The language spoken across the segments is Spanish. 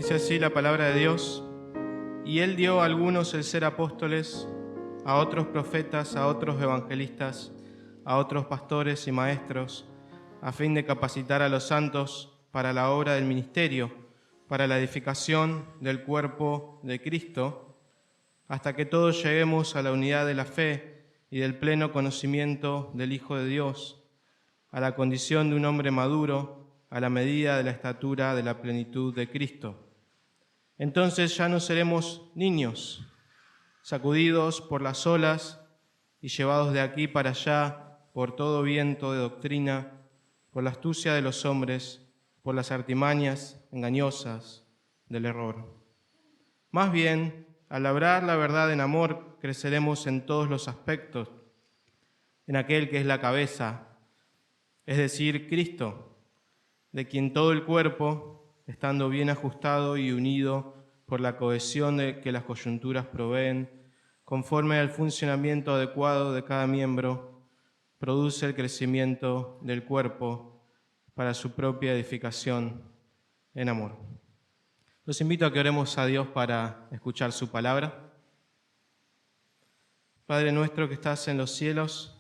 Dice así la palabra de Dios: y Él dio a algunos el ser apóstoles, a otros profetas, a otros evangelistas, a otros pastores y maestros, a fin de capacitar a los santos para la obra del ministerio, para la edificación del cuerpo de Cristo, hasta que todos lleguemos a la unidad de la fe y del pleno conocimiento del Hijo de Dios, a la condición de un hombre maduro, a la medida de la estatura de la plenitud de Cristo. Entonces ya no seremos niños, sacudidos por las olas y llevados de aquí para allá por todo viento de doctrina, por la astucia de los hombres, por las artimañas engañosas del error. Más bien, al labrar la verdad en amor, creceremos en todos los aspectos, en aquel que es la cabeza, es decir, Cristo, de quien todo el cuerpo, estando bien ajustado y unido por la cohesión que las coyunturas proveen, conforme al funcionamiento adecuado de cada miembro, produce el crecimiento del cuerpo para su propia edificación en amor. Los invito a que oremos a Dios para escuchar su palabra. Padre nuestro que estás en los cielos,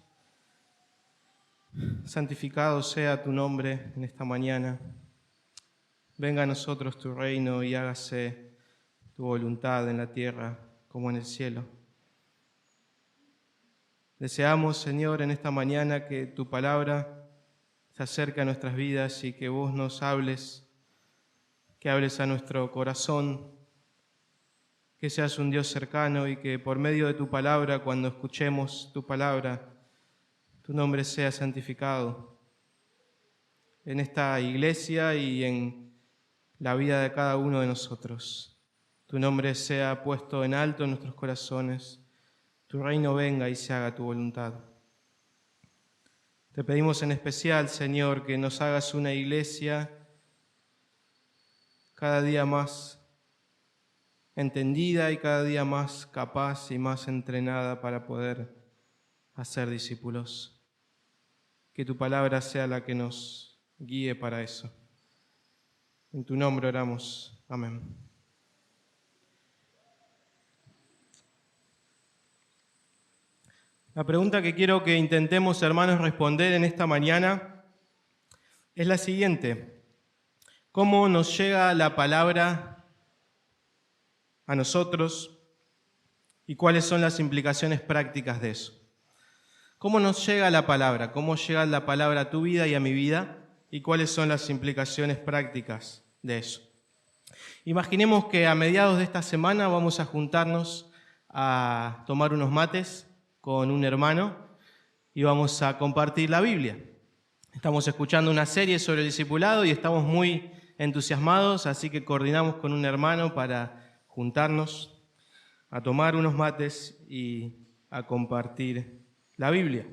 santificado sea tu nombre en esta mañana. Venga a nosotros tu reino y hágase tu voluntad en la tierra como en el cielo. Deseamos, Señor, en esta mañana que tu palabra se acerque a nuestras vidas y que vos nos hables, que hables a nuestro corazón, que seas un Dios cercano y que por medio de tu palabra, cuando escuchemos tu palabra, tu nombre sea santificado en esta iglesia y en la vida de cada uno de nosotros. Tu nombre sea puesto en alto en nuestros corazones. Tu reino venga y se haga tu voluntad. Te pedimos en especial, Señor, que nos hagas una iglesia cada día más entendida y cada día más capaz y más entrenada para poder hacer discípulos. Que tu palabra sea la que nos guíe para eso. En tu nombre oramos. Amén. La pregunta que quiero que intentemos, hermanos, responder en esta mañana es la siguiente: ¿cómo nos llega la palabra a nosotros y cuáles son las implicaciones prácticas de eso? ¿Cómo nos llega la palabra? ¿Cómo llega la palabra a tu vida y a mi vida? ¿Y cuáles son las implicaciones prácticas de eso? Imaginemos que a mediados de esta semana vamos a juntarnos a tomar unos mates con un hermano y vamos a compartir la Biblia. Estamos escuchando una serie sobre el discipulado y estamos muy entusiasmados, así que coordinamos con un hermano para juntarnos a tomar unos mates y a compartir la Biblia.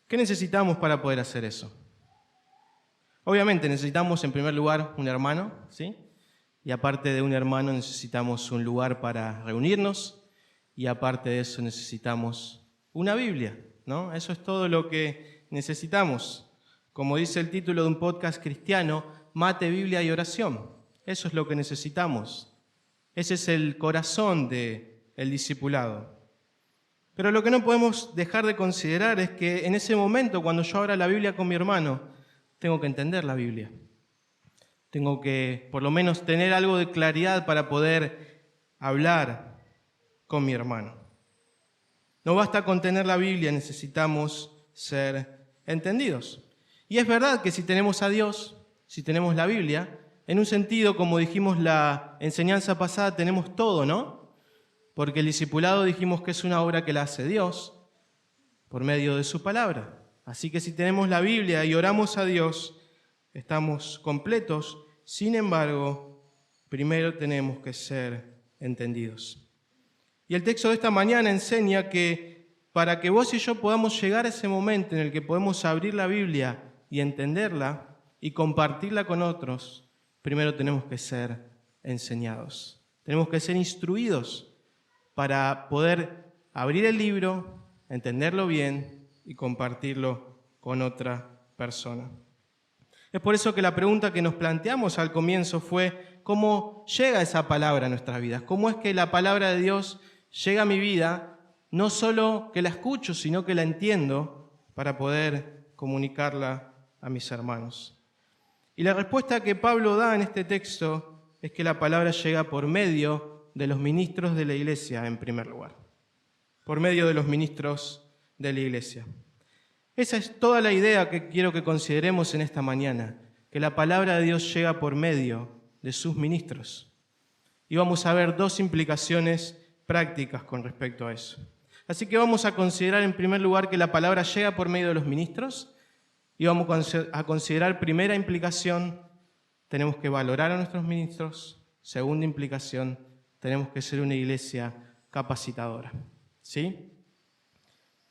¿Qué necesitamos para poder hacer eso? Obviamente necesitamos en primer lugar un hermano, ¿sí? Y aparte de un hermano necesitamos un lugar para reunirnos y aparte de eso necesitamos una Biblia, ¿no? Eso es todo lo que necesitamos. Como dice el título de un podcast cristiano, mate, Biblia y oración. Eso es lo que necesitamos. Ese es el corazón del discipulado. Pero lo que no podemos dejar de considerar es que en ese momento, cuando yo abra la Biblia con mi hermano, tengo que entender la Biblia. Tengo que, por lo menos, tener algo de claridad para poder hablar con mi hermano. No basta con tener la Biblia, necesitamos ser entendidos. Y es verdad que si tenemos a Dios, si tenemos la Biblia, en un sentido, como dijimos la enseñanza pasada, tenemos todo, ¿no? Porque el discipulado dijimos que es una obra que la hace Dios por medio de su palabra. Así que si tenemos la Biblia y oramos a Dios, estamos completos. Sin embargo, primero tenemos que ser entendidos. Y el texto de esta mañana enseña que para que vos y yo podamos llegar a ese momento en el que podemos abrir la Biblia y entenderla y compartirla con otros, primero tenemos que ser enseñados. Tenemos que ser instruidos para poder abrir el libro, entenderlo bien y compartirlo con otra persona. Es por eso que la pregunta que nos planteamos al comienzo fue, ¿cómo llega esa palabra a nuestras vidas? ¿Cómo es que la palabra de Dios llega a mi vida, no solo que la escucho, sino que la entiendo para poder comunicarla a mis hermanos? Y la respuesta que Pablo da en este texto es que la palabra llega por medio de los ministros de la iglesia, en primer lugar. Por medio de los ministros de la iglesia. Esa es toda la idea que quiero que consideremos en esta mañana, que la palabra de Dios llega por medio de sus ministros. Y vamos a ver dos implicaciones prácticas con respecto a eso. Así que vamos a considerar en primer lugar que la palabra llega por medio de los ministros, y vamos a considerar primera implicación, tenemos que valorar a nuestros ministros. Segunda implicación, tenemos que ser una iglesia capacitadora. ¿Sí?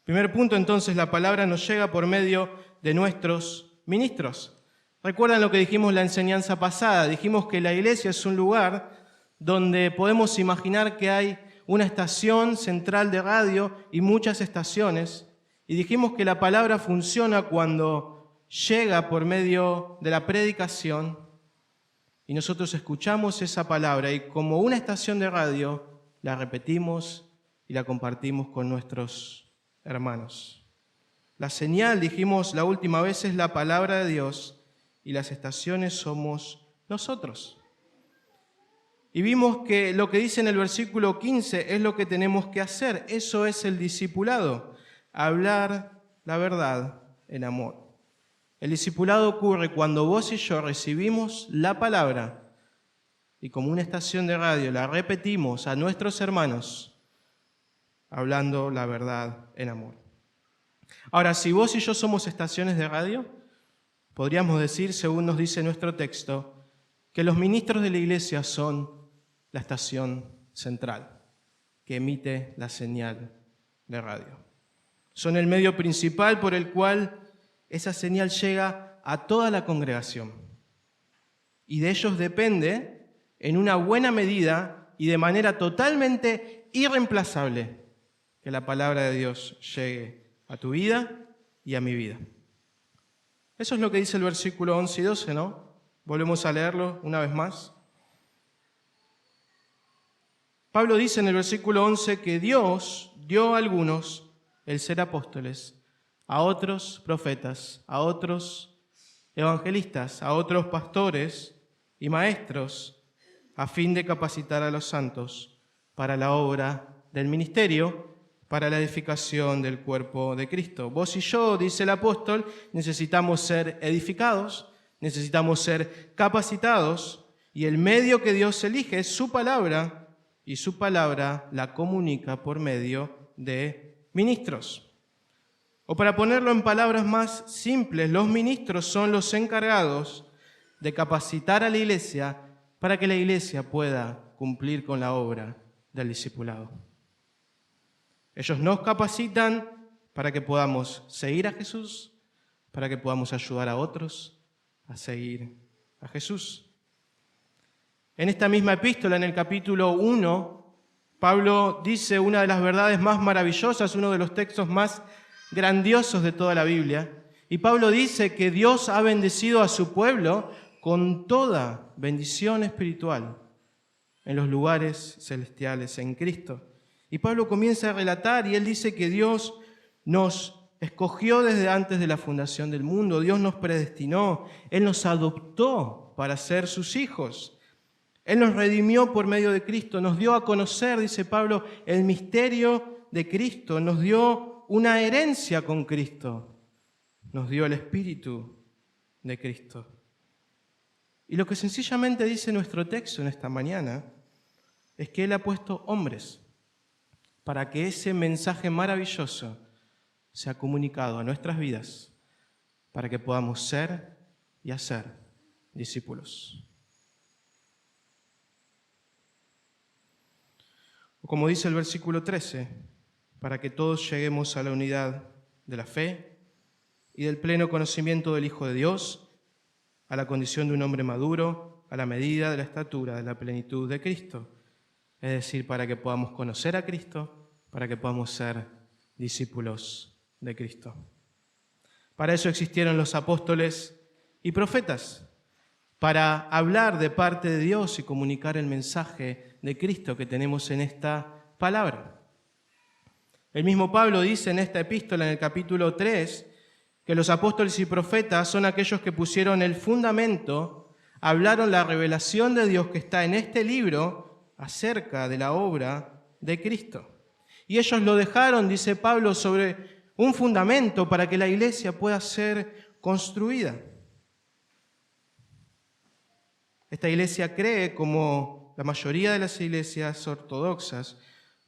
Primer punto, entonces, la palabra nos llega por medio de nuestros ministros. ¿Recuerdan lo que dijimos en la enseñanza pasada? Dijimos que la iglesia es un lugar donde podemos imaginar que hay una estación central de radio y muchas estaciones. Y dijimos que la palabra funciona cuando llega por medio de la predicación y nosotros escuchamos esa palabra y como una estación de radio la repetimos y la compartimos con nuestros hermanos. La señal, dijimos la última vez, es la palabra de Dios y las estaciones somos nosotros. Y vimos que lo que dice en el versículo 15 es lo que tenemos que hacer. Eso es el discipulado, hablar la verdad en amor. El discipulado ocurre cuando vos y yo recibimos la palabra y como una estación de radio la repetimos a nuestros hermanos, hablando la verdad en amor. Ahora, si vos y yo somos estaciones de radio, podríamos decir, según nos dice nuestro texto, que los ministros de la iglesia son la estación central que emite la señal de radio. Son el medio principal por el cual esa señal llega a toda la congregación. Y de ellos depende, en una buena medida y de manera totalmente irreemplazable, que la palabra de Dios llegue a tu vida y a mi vida. Eso es lo que dice el versículo 11 y 12, ¿no? Volvemos a leerlo una vez más. Pablo dice en el versículo 11 que Dios dio a algunos el ser apóstoles, a otros profetas, a otros evangelistas, a otros pastores y maestros, a fin de capacitar a los santos para la obra del ministerio, para la edificación del cuerpo de Cristo. Vos y yo, dice el apóstol, necesitamos ser edificados, necesitamos ser capacitados, y el medio que Dios elige es su palabra, y su palabra la comunica por medio de ministros. O para ponerlo en palabras más simples, los ministros son los encargados de capacitar a la iglesia para que la iglesia pueda cumplir con la obra del discipulado. Ellos nos capacitan para que podamos seguir a Jesús, para que podamos ayudar a otros a seguir a Jesús. En esta misma epístola, en el capítulo 1, Pablo dice una de las verdades más maravillosas, uno de los textos más grandiosos de toda la Biblia. Y Pablo dice que Dios ha bendecido a su pueblo con toda bendición espiritual en los lugares celestiales en Cristo. Y Pablo comienza a relatar y él dice que Dios nos escogió desde antes de la fundación del mundo, Dios nos predestinó, Él nos adoptó para ser sus hijos. Él nos redimió por medio de Cristo, nos dio a conocer, dice Pablo, el misterio de Cristo, nos dio una herencia con Cristo, nos dio el Espíritu de Cristo. Y lo que sencillamente dice nuestro texto en esta mañana es que Él ha puesto hombres para que ese mensaje maravilloso sea comunicado a nuestras vidas, para que podamos ser y hacer discípulos. O como dice el versículo 13, para que todos lleguemos a la unidad de la fe y del pleno conocimiento del Hijo de Dios, a la condición de un hombre maduro, a la medida de la estatura de la plenitud de Cristo. Es decir, para que podamos conocer a Cristo, para que podamos ser discípulos de Cristo. Para eso existieron los apóstoles y profetas para hablar de parte de Dios y comunicar el mensaje de Cristo que tenemos en esta palabra. El mismo Pablo dice en esta epístola, en el capítulo 3, que los apóstoles y profetas son aquellos que pusieron el fundamento, hablaron la revelación de Dios que está en este libro acerca de la obra de Cristo. Y ellos lo dejaron, dice Pablo, sobre un fundamento para que la iglesia pueda ser construida. Esta iglesia cree, como la mayoría de las iglesias ortodoxas,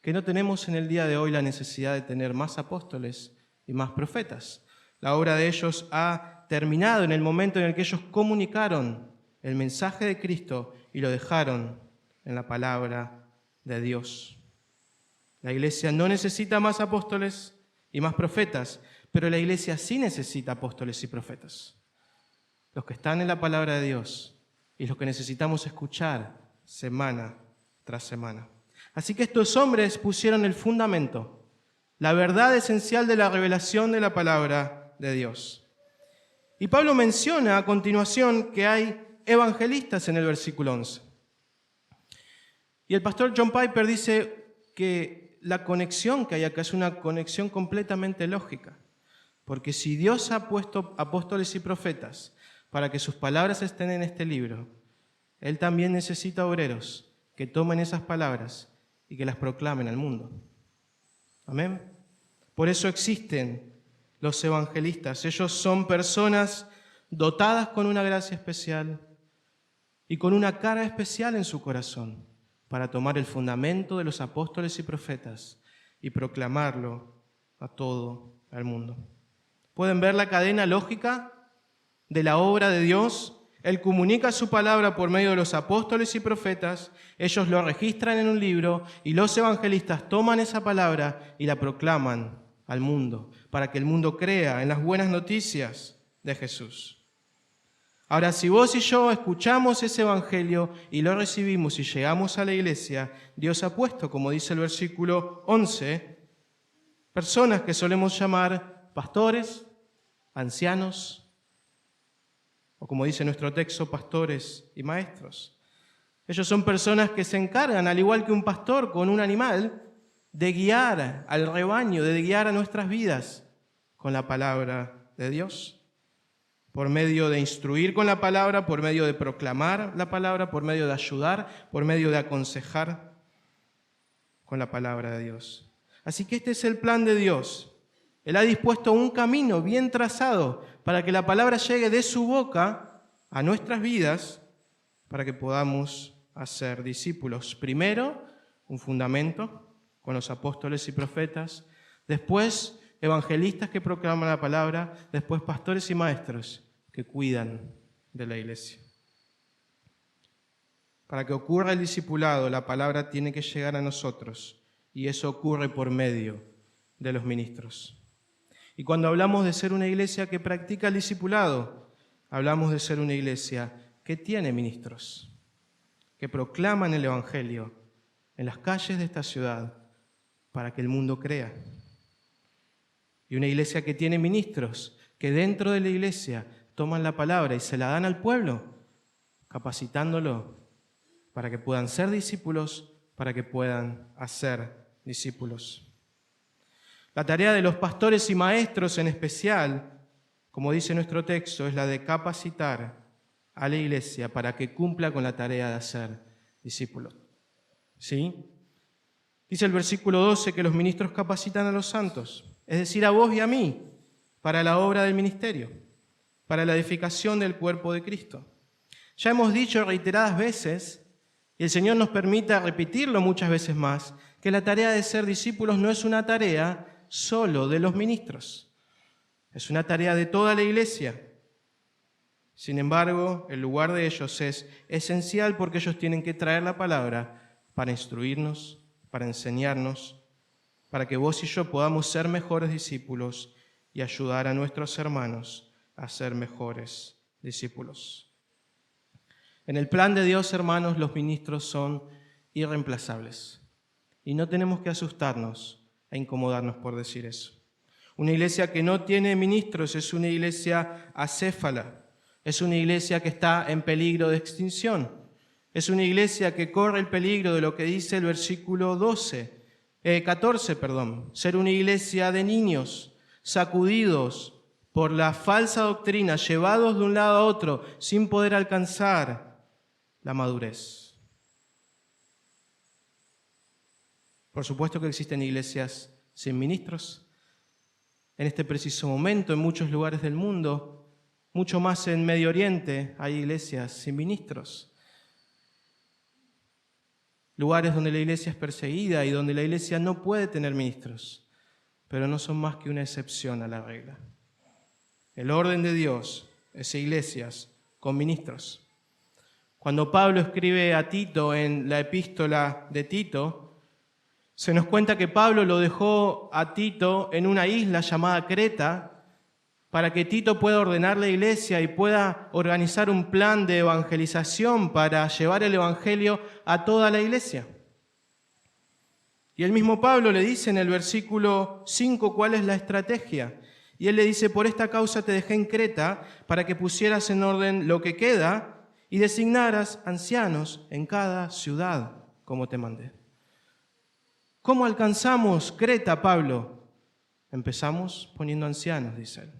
que no tenemos en el día de hoy la necesidad de tener más apóstoles y más profetas. La obra de ellos ha terminado en el momento en el que ellos comunicaron el mensaje de Cristo y lo dejaron en la palabra de Dios. La iglesia no necesita más apóstoles y más profetas, pero la iglesia sí necesita apóstoles y profetas. Los que están en la palabra de Dios y los que necesitamos escuchar semana tras semana. Así que estos hombres pusieron el fundamento, la verdad esencial de la revelación de la palabra de Dios. Y Pablo menciona a continuación que hay evangelistas en el versículo 11. Y el pastor John Piper dice que la conexión que hay acá es una conexión completamente lógica, porque si Dios ha puesto apóstoles y profetas para que sus palabras estén en este libro, Él también necesita obreros que tomen esas palabras y que las proclamen al mundo. Amén. Por eso existen los evangelistas. Ellos son personas dotadas con una gracia especial y con una carga especial en su corazón para tomar el fundamento de los apóstoles y profetas y proclamarlo a todo el mundo. ¿Pueden ver la cadena lógica de la obra de Dios? Él comunica su palabra por medio de los apóstoles y profetas, ellos lo registran en un libro y los evangelistas toman esa palabra y la proclaman al mundo, para que el mundo crea en las buenas noticias de Jesús. Ahora, si vos y yo escuchamos ese evangelio y lo recibimos y llegamos a la iglesia, Dios ha puesto, como dice el versículo 11, personas que solemos llamar pastores, ancianos, o como dice nuestro texto, pastores y maestros. Ellos son personas que se encargan, al igual que un pastor con un animal, de guiar al rebaño, de guiar a nuestras vidas con la palabra de Dios. Por medio de instruir con la palabra, por medio de proclamar la palabra, por medio de ayudar, por medio de aconsejar con la palabra de Dios. Así que este es el plan de Dios. Él ha dispuesto un camino bien trazado para que la palabra llegue de su boca a nuestras vidas, para que podamos hacer discípulos. Primero, un fundamento con los apóstoles y profetas. Después, evangelistas que proclaman la palabra. Después, pastores y maestros que cuidan de la iglesia. Para que ocurra el discipulado, la palabra tiene que llegar a nosotros. Y eso ocurre por medio de los ministros. Y cuando hablamos de ser una iglesia que practica el discipulado, hablamos de ser una iglesia que tiene ministros, que proclaman el evangelio en las calles de esta ciudad para que el mundo crea. Y una iglesia que tiene ministros, que dentro de la iglesia toman la palabra y se la dan al pueblo, capacitándolo para que puedan ser discípulos, para que puedan hacer discípulos. La tarea de los pastores y maestros en especial, como dice nuestro texto, es la de capacitar a la iglesia para que cumpla con la tarea de hacer discípulos. ¿Sí? Dice el versículo 12 que los ministros capacitan a los santos, es decir, a vos y a mí, para la obra del ministerio, para la edificación del cuerpo de Cristo. Ya hemos dicho reiteradas veces, y el Señor nos permite repetirlo muchas veces más, que la tarea de ser discípulos no es una tarea solo de los ministros. Es una tarea de toda la iglesia. Sin embargo, el lugar de ellos es esencial porque ellos tienen que traer la palabra para instruirnos, para enseñarnos, para que vos y yo podamos ser mejores discípulos y ayudar a nuestros hermanos a ser mejores discípulos. En el plan de Dios, hermanos, los ministros son irreemplazables y no tenemos que asustarnos e incomodarnos por decir eso. Una iglesia que no tiene ministros es una iglesia acéfala. Es una iglesia que está en peligro de extinción. Es una iglesia que corre el peligro de lo que dice el versículo 14, ser una iglesia de niños, sacudidos por la falsa doctrina, llevados de un lado a otro, sin poder alcanzar la madurez. Por supuesto que existen iglesias sin ministros. En este preciso momento, en muchos lugares del mundo, mucho más en Medio Oriente, hay iglesias sin ministros. Lugares donde la iglesia es perseguida y donde la iglesia no puede tener ministros, pero no son más que una excepción a la regla. El orden de Dios es iglesias con ministros. Cuando Pablo escribe a Tito en la epístola de Tito, se nos cuenta que Pablo lo dejó a Tito en una isla llamada Creta para que Tito pueda ordenar la iglesia y pueda organizar un plan de evangelización para llevar el evangelio a toda la iglesia. Y el mismo Pablo le dice en el versículo 5 cuál es la estrategia. Y él le dice: por esta causa te dejé en Creta, para que pusieras en orden lo que queda y designaras ancianos en cada ciudad, como te mandé. ¿Cómo alcanzamos Creta, Pablo? Empezamos poniendo ancianos, dice él.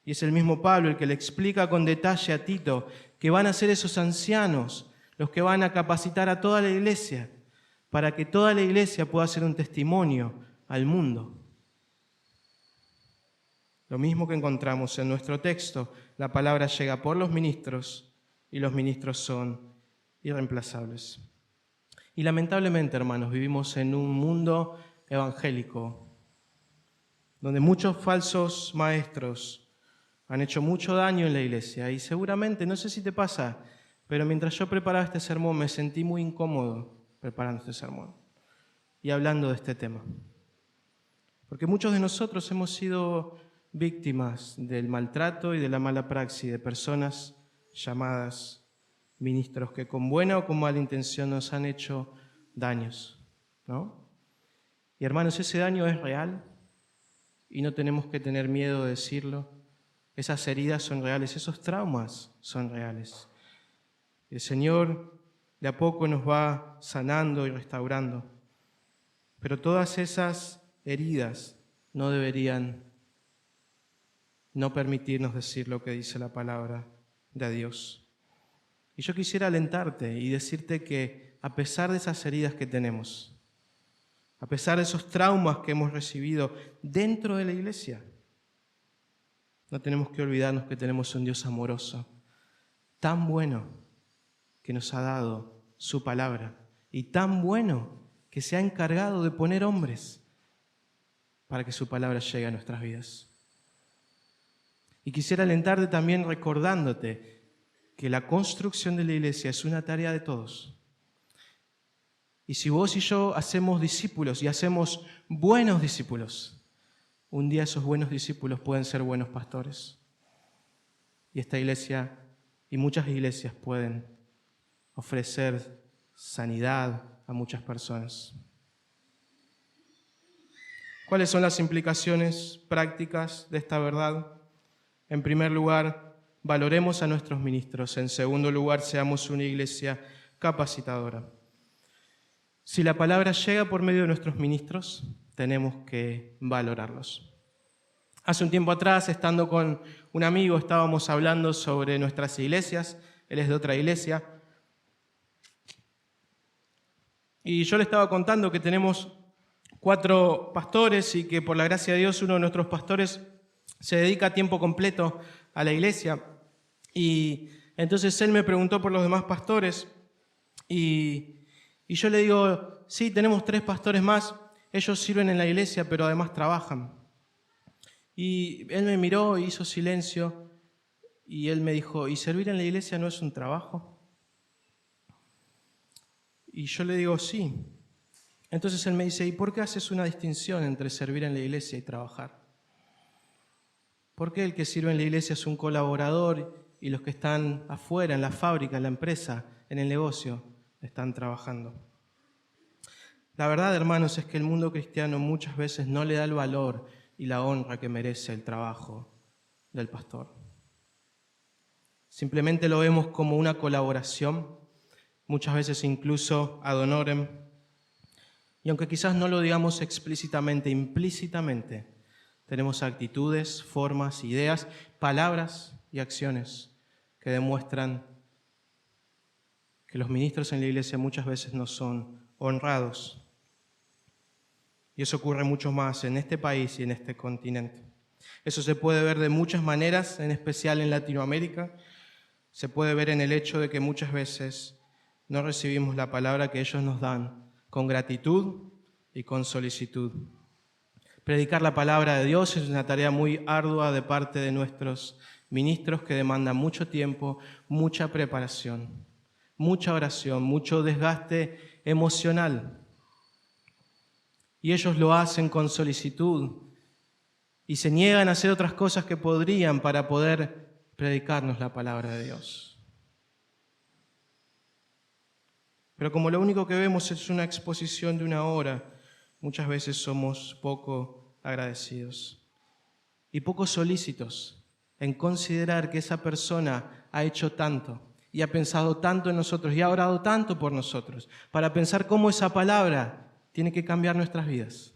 Y es el mismo Pablo el que le explica con detalle a Tito que van a ser esos ancianos los que van a capacitar a toda la iglesia para que toda la iglesia pueda ser un testimonio al mundo. Lo mismo que encontramos en nuestro texto, la palabra llega por los ministros y los ministros son irreemplazables. Y lamentablemente, hermanos, vivimos en un mundo evangélico donde muchos falsos maestros han hecho mucho daño en la iglesia y seguramente, no sé si te pasa, pero mientras yo preparaba este sermón me sentí muy incómodo preparando este sermón y hablando de este tema. Porque muchos de nosotros hemos sido víctimas del maltrato y de la mala praxis de personas llamadas ministros que con buena o con mala intención nos han hecho daños, ¿no? Y hermanos, ese daño es real y no tenemos que tener miedo de decirlo. Esas heridas son reales, esos traumas son reales. El Señor de a poco nos va sanando y restaurando, pero todas esas heridas no deberían no permitirnos decir lo que dice la palabra de Dios. Y yo quisiera alentarte y decirte que a pesar de esas heridas que tenemos, a pesar de esos traumas que hemos recibido dentro de la iglesia, no tenemos que olvidarnos que tenemos un Dios amoroso, tan bueno que nos ha dado su palabra y tan bueno que se ha encargado de poner hombres para que su palabra llegue a nuestras vidas. Y quisiera alentarte también recordándote que la construcción de la iglesia es una tarea de todos. Y si vos y yo hacemos discípulos y hacemos buenos discípulos, un día esos buenos discípulos pueden ser buenos pastores. Y esta iglesia y muchas iglesias pueden ofrecer sanidad a muchas personas. ¿Cuáles son las implicaciones prácticas de esta verdad? En primer lugar, valoremos a nuestros ministros. En segundo lugar, seamos una iglesia capacitadora. Si la palabra llega por medio de nuestros ministros, tenemos que valorarlos. Hace un tiempo atrás, estando con un amigo, estábamos hablando sobre nuestras iglesias. Él es de otra iglesia. Y yo le estaba contando que tenemos 4 pastores y que por la gracia de Dios uno de nuestros pastores se dedica a tiempo completo a la iglesia. Y entonces él me preguntó por los demás pastores y yo le digo, sí, tenemos 3 pastores más, ellos sirven en la iglesia pero además trabajan. Y él me miró y hizo silencio y él me dijo, ¿y servir en la iglesia no es un trabajo? Y yo le digo, sí. Entonces él me dice, ¿y por qué haces una distinción entre servir en la iglesia y trabajar? ¿Por qué el que sirve en la iglesia es un colaborador y los que están afuera, en la fábrica, en la empresa, en el negocio, están trabajando? La verdad, hermanos, es que el mundo cristiano muchas veces no le da el valor y la honra que merece el trabajo del pastor. Simplemente lo vemos como una colaboración, muchas veces incluso ad honorem. Y aunque quizás no lo digamos explícitamente, implícitamente, tenemos actitudes, formas, ideas, palabras y acciones que demuestran que los ministros en la iglesia muchas veces no son honrados. Y eso ocurre mucho más en este país y en este continente. Eso se puede ver de muchas maneras, en especial en Latinoamérica. Se puede ver en el hecho de que muchas veces no recibimos la palabra que ellos nos dan con gratitud y con solicitud. Predicar la palabra de Dios es una tarea muy ardua de parte de nuestros ministros que demanda mucho tiempo, mucha preparación, mucha oración, mucho desgaste emocional. Y ellos lo hacen con solicitud y se niegan a hacer otras cosas que podrían para poder predicarnos la palabra de Dios. Pero como lo único que vemos es una exposición de una hora, muchas veces somos poco agradecidos y poco solícitos en considerar que esa persona ha hecho tanto y ha pensado tanto en nosotros y ha orado tanto por nosotros, para pensar cómo esa palabra tiene que cambiar nuestras vidas,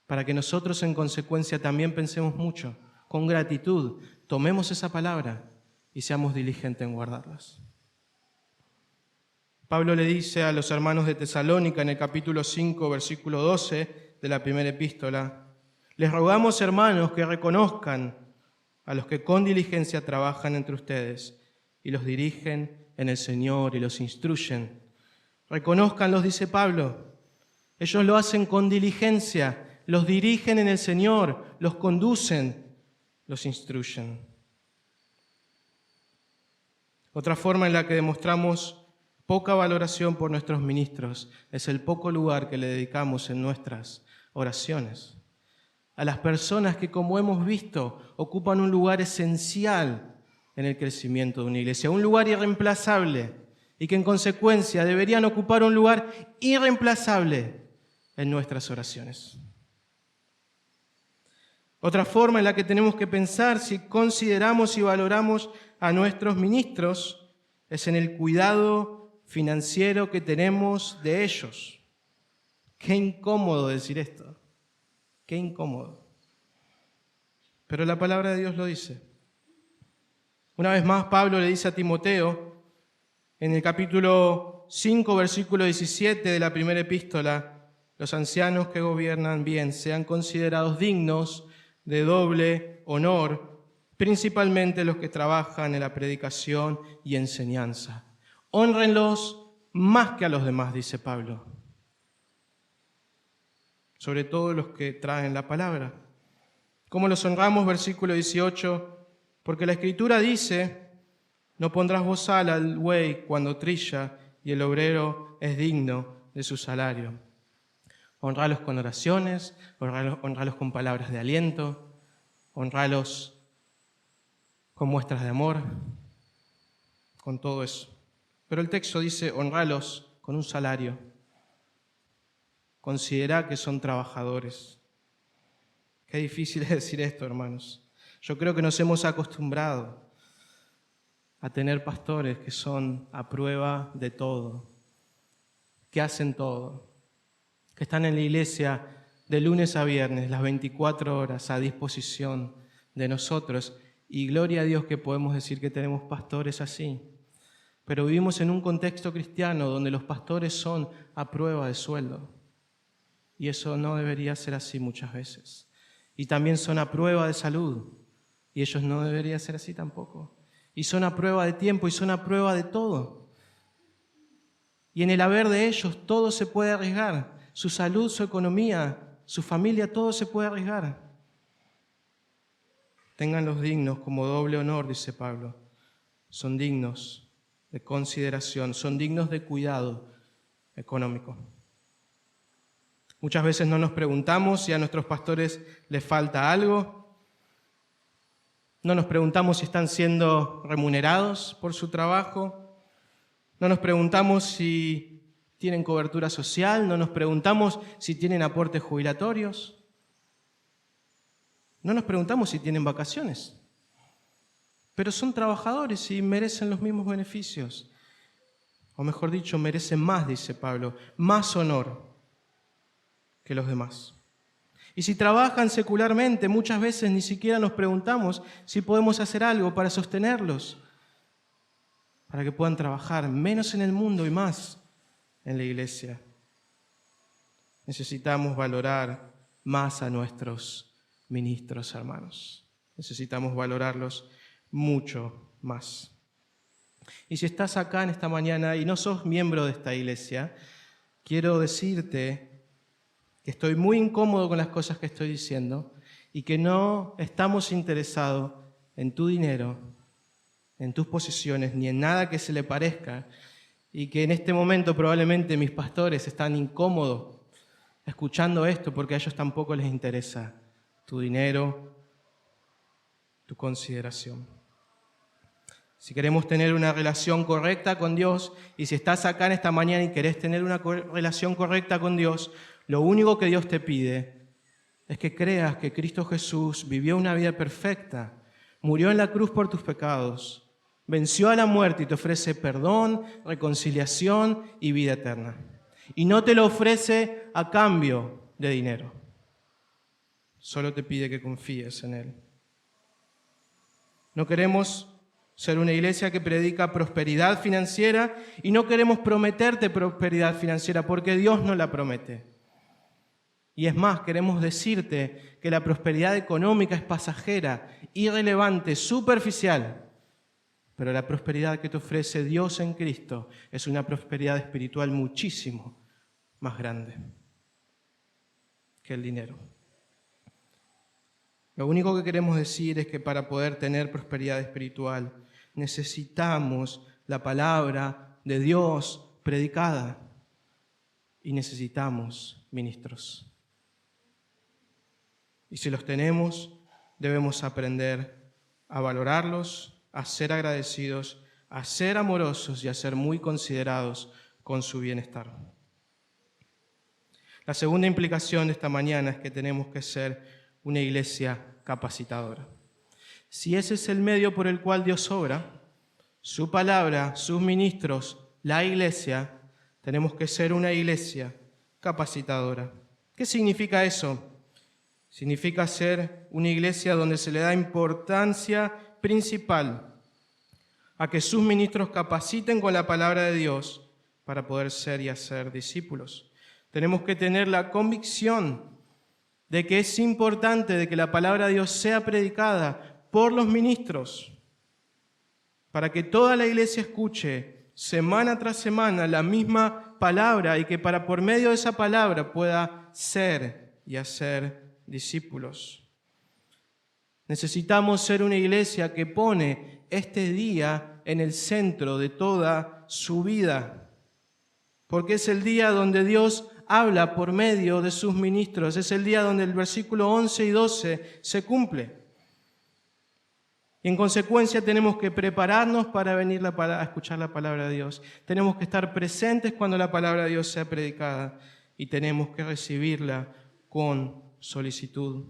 para que nosotros en consecuencia también pensemos mucho, con gratitud, tomemos esa palabra y seamos diligentes en guardarlas. Pablo le dice a los hermanos de Tesalónica en el capítulo 5, versículo 12 de la primera epístola: les rogamos, hermanos, que reconozcan a los que con diligencia trabajan entre ustedes y los dirigen en el Señor y los instruyen. Reconózcanlos, dice Pablo. Ellos lo hacen con diligencia, los dirigen en el Señor, los conducen, los instruyen. Otra forma en la que demostramos poca valoración por nuestros ministros es el poco lugar que le dedicamos en nuestras oraciones. A las personas que, como hemos visto, ocupan un lugar esencial en el crecimiento de una iglesia, un lugar irreemplazable, y que en consecuencia deberían ocupar un lugar irreemplazable en nuestras oraciones. Otra forma en la que tenemos que pensar si consideramos y valoramos a nuestros ministros es en el cuidado financiero que tenemos de ellos. Qué incómodo decir esto, qué incómodo. Pero la palabra de Dios lo dice. Una vez más, Pablo le dice a Timoteo, en el capítulo 5, versículo 17 de la primera epístola: los ancianos que gobiernan bien sean considerados dignos de doble honor, principalmente los que trabajan en la predicación y enseñanza. Hónrenlos más que a los demás, dice Pablo. Sobre todo los que traen la palabra. ¿Cómo los honramos? Versículo 18. Porque la Escritura dice: no pondrás bozal al buey cuando trilla, y el obrero es digno de su salario. Honralos con oraciones, honralos con palabras de aliento, honralos con muestras de amor, con todo eso. Pero el texto dice: honralos con un salario. Considera que son trabajadores. Qué difícil es decir esto, hermanos. Yo creo que nos hemos acostumbrado a tener pastores que son a prueba de todo, que hacen todo, que están en la iglesia de lunes a viernes, las 24 horas a disposición de nosotros. Y gloria a Dios que podemos decir que tenemos pastores así. Pero vivimos en un contexto cristiano donde los pastores son a prueba de sueldo. Y eso no debería ser así muchas veces. Y también son a prueba de salud. Y ellos no debería ser así tampoco. Y son a prueba de tiempo y son a prueba de todo. Y en el haber de ellos todo se puede arriesgar. Su salud, su economía, su familia, todo se puede arriesgar. Ténganlos dignos como doble honor, dice Pablo. Son dignos de consideración, son dignos de cuidado económico. Muchas veces no nos preguntamos si a nuestros pastores les falta algo. No nos preguntamos si están siendo remunerados por su trabajo. No nos preguntamos si tienen cobertura social. No nos preguntamos si tienen aportes jubilatorios. No nos preguntamos si tienen vacaciones. pero son trabajadores y merecen los mismos beneficios. O mejor dicho, merecen más, dice Pablo, más honor que los demás. Y si trabajan secularmente, muchas veces ni siquiera nos preguntamos si podemos hacer algo para sostenerlos, para que puedan trabajar menos en el mundo y más en la iglesia. Necesitamos valorar más a nuestros ministros, hermanos. Necesitamos valorarlos mucho más. Y si estás acá en esta mañana y no sos miembro de esta iglesia, quiero decirte que estoy muy incómodo con las cosas que estoy diciendo y que no estamos interesados en tu dinero, en tus posesiones, ni en nada que se le parezca, y que en este momento probablemente mis pastores están incómodos escuchando esto porque a ellos tampoco les interesa tu dinero, tu consideración. Si queremos tener una relación correcta con Dios, y si estás acá en esta mañana y querés tener una relación correcta con Dios, lo único que Dios te pide es que creas que Cristo Jesús vivió una vida perfecta, murió en la cruz por tus pecados, venció a la muerte y te ofrece perdón, reconciliación y vida eterna. Y no te lo ofrece a cambio de dinero. Solo te pide que confíes en Él. No queremos ser una iglesia que predica prosperidad financiera y no queremos prometerte prosperidad financiera porque Dios no la promete. Y es más, queremos decirte que la prosperidad económica es pasajera, irrelevante, superficial. Pero la prosperidad que te ofrece Dios en Cristo es una prosperidad espiritual muchísimo más grande que el dinero. Lo único que queremos decir es que para poder tener prosperidad espiritual necesitamos la palabra de Dios predicada y necesitamos ministros. Y si los tenemos, debemos aprender a valorarlos, a ser agradecidos, a ser amorosos y a ser muy considerados con su bienestar. La segunda implicación de esta mañana es que tenemos que ser una iglesia capacitadora. Si ese es el medio por el cual Dios obra, su palabra, sus ministros, la iglesia, tenemos que ser una iglesia capacitadora. ¿Qué significa eso? Significa ser una iglesia donde se le da importancia principal a que sus ministros capaciten con la palabra de Dios para poder ser y hacer discípulos. Tenemos que tener la convicción de que es importante de que la palabra de Dios sea predicada por los ministros para que toda la iglesia escuche semana tras semana la misma palabra y que por medio de esa palabra pueda ser y hacer discípulos. Necesitamos ser una iglesia que pone este día en el centro de toda su vida, porque es el día donde Dios habla por medio de sus ministros, es el día donde el versículo 11 y 12 se cumple. Y en consecuencia tenemos que prepararnos para venir a escuchar la palabra de Dios. Tenemos que estar presentes cuando la palabra de Dios sea predicada y tenemos que recibirla con solicitud.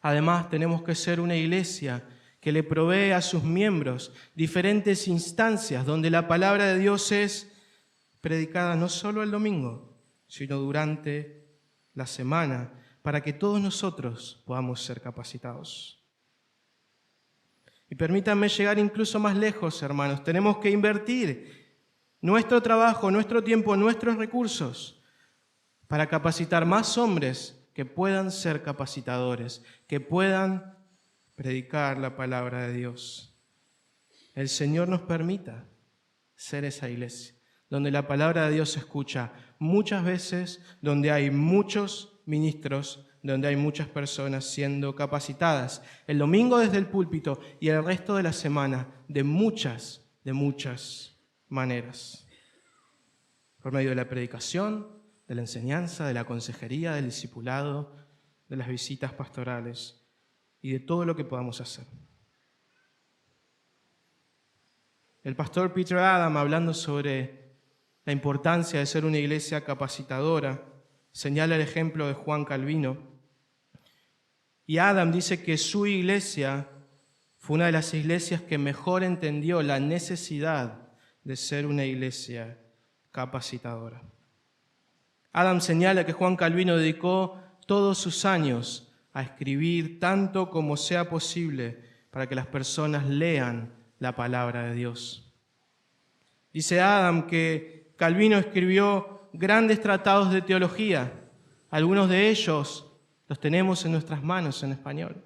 Además, tenemos que ser una iglesia que le provee a sus miembros diferentes instancias donde la palabra de Dios es predicada no solo el domingo, sino durante la semana, para que todos nosotros podamos ser capacitados. Y permítanme llegar incluso más lejos, hermanos. Tenemos que invertir nuestro trabajo, nuestro tiempo, nuestros recursos para capacitar más hombres que puedan ser capacitadores, que puedan predicar la palabra de Dios. El Señor nos permita ser esa iglesia, donde la palabra de Dios se escucha muchas veces, donde hay muchos ministros, donde hay muchas personas siendo capacitadas, el domingo desde el púlpito y el resto de la semana de muchas maneras. Por medio de la predicación, de la enseñanza, de la consejería, del discipulado, de las visitas pastorales y de todo lo que podamos hacer. El pastor Peter Adam, hablando sobre la importancia de ser una iglesia capacitadora, señala el ejemplo de Juan Calvino. Y Adam dice que su iglesia Fue una de las iglesias que mejor entendió la necesidad de ser una iglesia capacitadora. Adam señala que Juan Calvino dedicó todos sus años a escribir tanto como sea posible para que las personas lean la palabra de Dios. Dice Adam que Calvino escribió grandes tratados de teología. Algunos de ellos los tenemos en nuestras manos en español.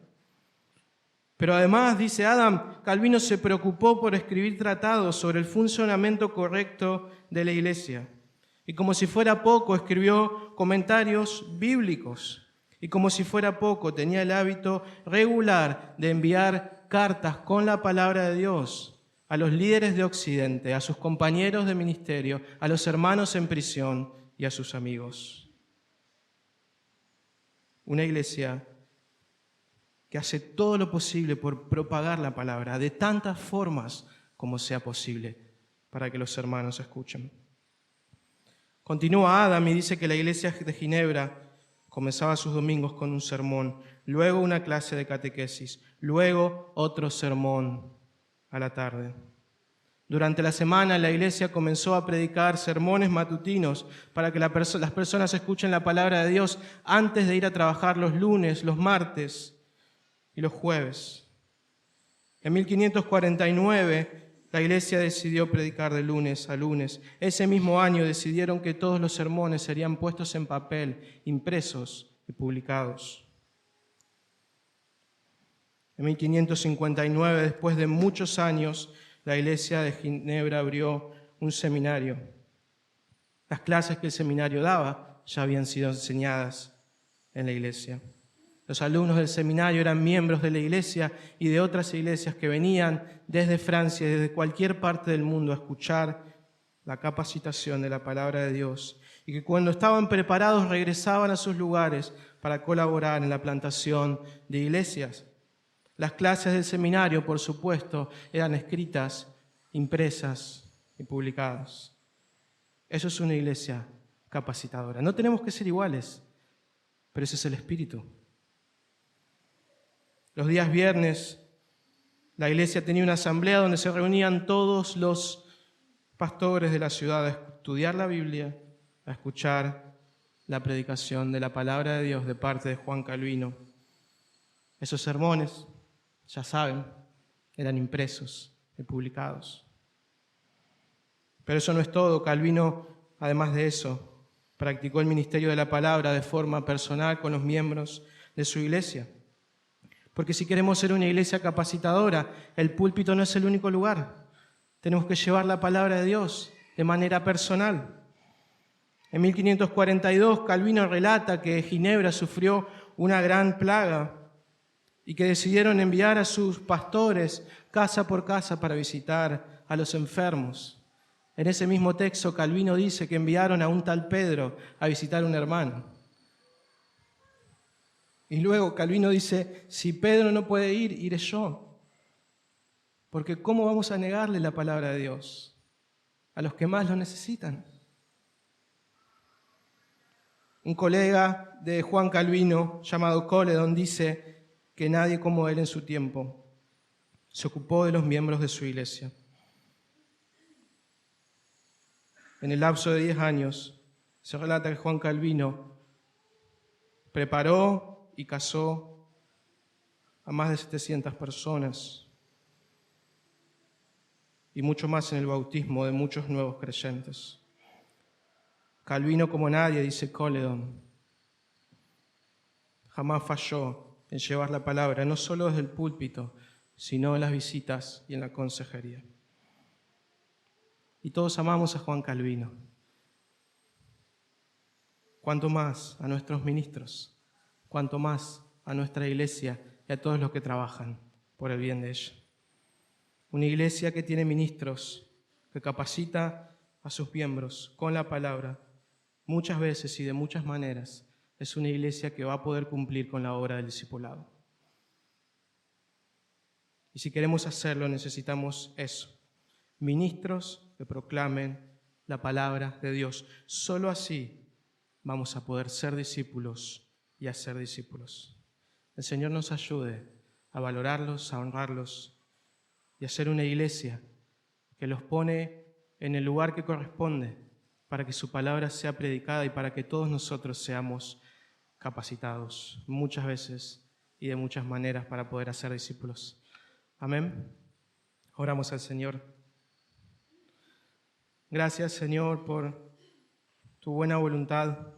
Pero además, dice Adam, Calvino se preocupó por escribir tratados sobre el funcionamiento correcto de la iglesia. Y como si fuera poco, escribió comentarios bíblicos. Y como si fuera poco, tenía el hábito regular de enviar cartas con la palabra de Dios a los líderes de Occidente, a sus compañeros de ministerio, a los hermanos en prisión y a sus amigos. Una iglesia que hace todo lo posible por propagar la palabra de tantas formas como sea posible para que los hermanos escuchen. Continúa Adam y dice que la iglesia de Ginebra comenzaba sus domingos con un sermón, luego una clase de catequesis, luego otro sermón a la tarde. Durante la semana la iglesia comenzó a predicar sermones matutinos para que las personas escuchen la palabra de Dios antes de ir a trabajar los lunes, los martes y los jueves. En 1549 la iglesia decidió predicar de lunes a lunes. Ese mismo año decidieron que todos los sermones serían puestos en papel, impresos y publicados. En 1559, después de muchos años, la iglesia de Ginebra abrió un seminario. Las clases que el seminario daba ya habían sido enseñadas en la iglesia. Los alumnos del seminario eran miembros de la iglesia y de otras iglesias que venían desde Francia y desde cualquier parte del mundo a escuchar la capacitación de la palabra de Dios, y que cuando estaban preparados regresaban a sus lugares para colaborar en la plantación de iglesias. Las clases del seminario, por supuesto, eran escritas, impresas y publicadas. Eso es una iglesia capacitadora. No tenemos que ser iguales, pero ese es el espíritu. Los días viernes, la iglesia tenía una asamblea donde se reunían todos los pastores de la ciudad a estudiar la Biblia, a escuchar la predicación de la palabra de Dios de parte de Juan Calvino. Esos sermones, ya saben, eran impresos y publicados. Pero eso no es todo. Calvino, además de eso, practicó el ministerio de la palabra de forma personal con los miembros de su iglesia. Porque si queremos ser una iglesia capacitadora, el púlpito no es el único lugar. Tenemos que llevar la palabra de Dios de manera personal. En 1542, Calvino relata que Ginebra sufrió una gran plaga y que decidieron enviar a sus pastores casa por casa para visitar a los enfermos. En ese mismo texto, Calvino dice que enviaron a un tal Pedro a visitar a un hermano. Y luego Calvino dice, si Pedro no puede ir, iré yo. Porque ¿cómo vamos a negarle la palabra de Dios a los que más lo necesitan? Un colega de Juan Calvino, llamado Coledon, dice que nadie como él en su tiempo se ocupó de los miembros de su iglesia. En el lapso de 10 años, se relata que Juan Calvino preparó y casó a más de 700 personas y mucho más en el bautismo de muchos nuevos creyentes. Calvino, como nadie, dice Coledon, jamás falló en llevar la palabra, no solo desde el púlpito, sino en las visitas y en la consejería. Y todos amamos a Juan Calvino. Cuanto más a nuestros ministros, cuanto más a nuestra iglesia y a todos los que trabajan por el bien de ella. Una iglesia que tiene ministros, que capacita a sus miembros con la palabra, muchas veces y de muchas maneras, es una iglesia que va a poder cumplir con la obra del discipulado. Y si queremos hacerlo, necesitamos eso. Ministros que proclamen la palabra de Dios. Solo así vamos a poder ser discípulos y hacer discípulos. El Señor nos ayude a valorarlos, a honrarlos y a ser una iglesia que los pone en el lugar que corresponde para que su palabra sea predicada y para que todos nosotros seamos capacitados muchas veces y de muchas maneras para poder hacer discípulos. Amén. Oramos al Señor. Gracias, Señor, por tu buena voluntad,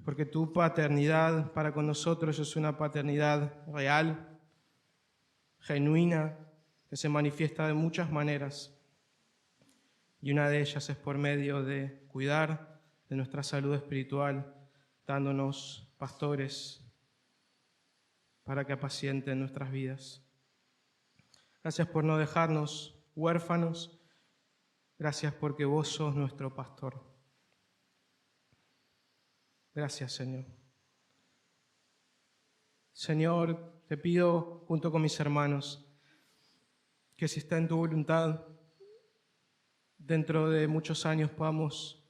porque tu paternidad para con nosotros es una paternidad real, genuina, que se manifiesta de muchas maneras. Y una de ellas es por medio de cuidar de nuestra salud espiritual, dándonos pastores para que apacienten nuestras vidas. Gracias por no dejarnos huérfanos. Gracias porque vos sos nuestro pastor. Gracias, Señor. Señor, te pido junto con mis hermanos que si está en tu voluntad, dentro de muchos años podamos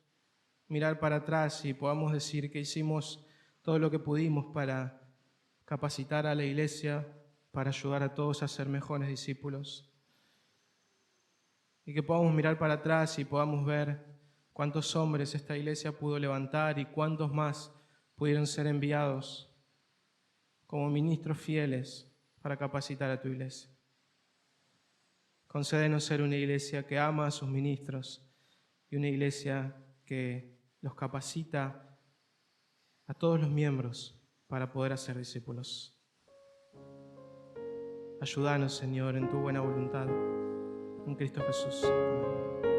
mirar para atrás y podamos decir que hicimos todo lo que pudimos para capacitar a la iglesia, para ayudar a todos a ser mejores discípulos. Y que podamos mirar para atrás y podamos ver cuántos hombres esta iglesia pudo levantar y cuántos más pudieron ser enviados como ministros fieles para capacitar a tu iglesia. Concédenos ser una iglesia que ama a sus ministros y una iglesia que los capacita a todos los miembros para poder hacer discípulos. Ayúdanos, Señor, en tu buena voluntad. En Cristo Jesús. Amén.